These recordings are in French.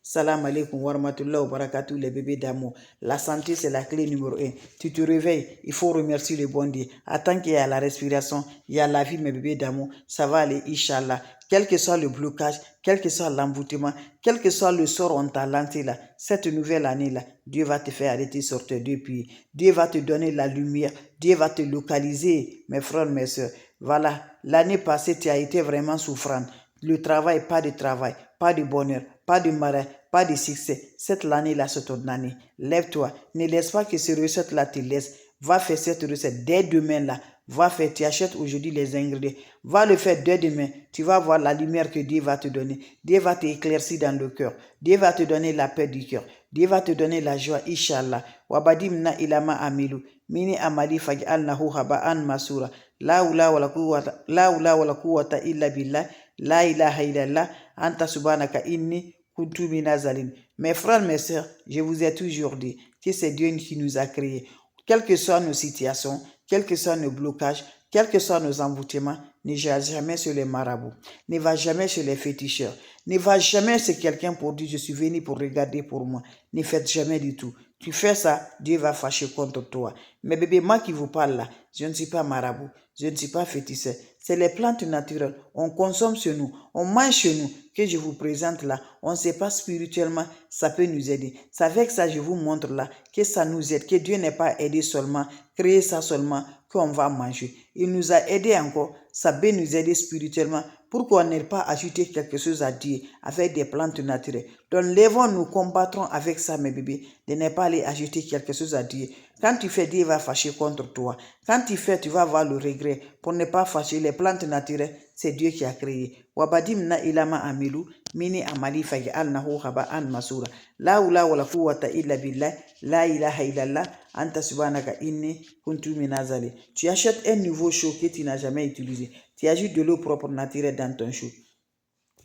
Salam alaikum wa rahmatullahi wa barakatuh les bébés d'amour. La santé, c'est la clé numéro 1. Tu te réveilles, il faut remercier le bon Dieu. Tant qu'il y a la respiration, il y a la vie, mes bébés d'amour. Ça va aller, Inch'Allah. Quel que soit le blocage, quel que soit l'emboutement, quel que soit le sort on t'a lancé là, cette nouvelle année-là, Dieu va te faire arrêter sur tes deux pieds. Dieu va te donner la lumière. Dieu va te localiser, mes frères, mes soeurs. Voilà, l'année passée, tu as été vraiment souffrante. Le travail, pas de bonheur, pas de malheur, pas de succès. Cette année-là, c'est ton année. Lève-toi. Ne laisse pas que ces recettes-là te laissent. Va faire cette recette dès demain-là. Va faire, tu achètes aujourd'hui les ingrédients. Va le faire dès demain. Tu vas voir la lumière que Dieu va te donner. Dieu va t'éclaircir dans le cœur. Dieu va te donner la paix du cœur. Dieu va te donner la joie, Inch'Allah. Wabadimna ilama amilu. Mini amali faj'alnahu haba'an masura. La ula wala quwwata illa billah. La ilaha illallah. Anta subhanaka inni kuntu minazalin. Mes frères, mes sœurs, je vous ai toujours dit que c'est Dieu qui nous a créés. Quelles que soient nos situations, quels que soient nos blocages, quels que soient nos emboutements, ne va jamais sur les marabouts, ne va jamais sur les féticheurs, ne va jamais sur quelqu'un pour dire je suis venu pour regarder pour moi. Ne faites jamais du tout. Tu fais ça, Dieu va fâcher contre toi. Mais bébé, moi qui vous parle là, je ne suis pas marabout, je ne suis pas féticheur. C'est les plantes naturelles. On consomme chez nous, on mange chez nous, que je vous présente là. On ne sait pas spirituellement, ça peut nous aider. C'est avec ça je vous montre là que ça nous aide, que Dieu n'est pas aidé seulement, créé ça seulement, qu'on va manger. Il nous a aidé encore, ça peut nous aider spirituellement. Pourquoi ne pas ajouter quelque chose à Dieu avec des plantes naturelles? Donc lèvons, nous combattrons avec ça, mes bébés, de ne pas aller ajouter quelque chose à Dieu. Quand tu fais, Dieu va fâcher contre toi. Quand tu fais, tu vas avoir le regret. Pour ne pas fâcher, les plantes naturelles, c'est Dieu qui a créé. Wabadimna ilama amilu, mini amali faj'alnahu haba'an masura. La ula wala quwwata illa billah, la ilaha illallah, anta subhanaka inni kuntu minazali. Tu achètes un nouveau chou que tu n'as jamais utilisé. Tu ajoutes de l'eau propre naturelle dans ton chou.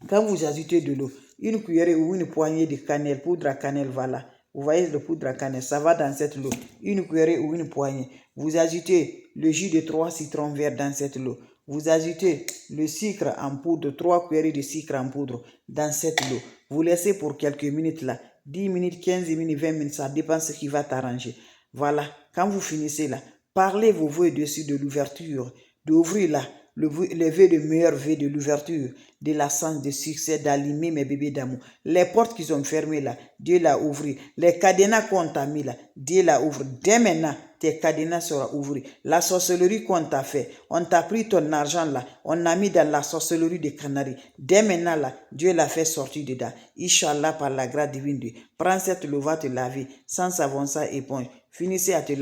Quand vous ajoutez de l'eau, une cuillerée ou une poignée de cannelle, poudre à cannelle, voilà. Vous voyez le poudre à cannelle, ça va dans cette eau. Une cuillerée ou une poignée. Vous ajoutez le jus de 3 citrons verts dans cette eau. Vous ajoutez le sucre en poudre, 3 cuillerées de sucre en poudre dans cette eau. Vous laissez pour quelques minutes là. 10 minutes, 15 minutes, 20 minutes, ça dépend de ce qui va t'arranger. Voilà, quand vous finissez là, parlez vos vœux dessus de l'ouverture, d'ouvrir là. Les vœux de meilleurs vœux de l'ouverture, de la chance, de succès, d'allumer mes bébés d'amour. Les portes qui sont fermées là, Dieu l'a ouvert. Les cadenas qu'on t'a mis là, Dieu l'a ouvert. Dès maintenant, tes cadenas seront ouverts. La sorcellerie qu'on t'a fait, on t'a pris ton argent là, on a mis dans la sorcellerie des Canaries. Dès maintenant là, Dieu l'a fait sortir dedans. Inch'Allah par la grâce divine. Prends cette eau, va te laver, sans savon, sans éponge. Finissez à te laver.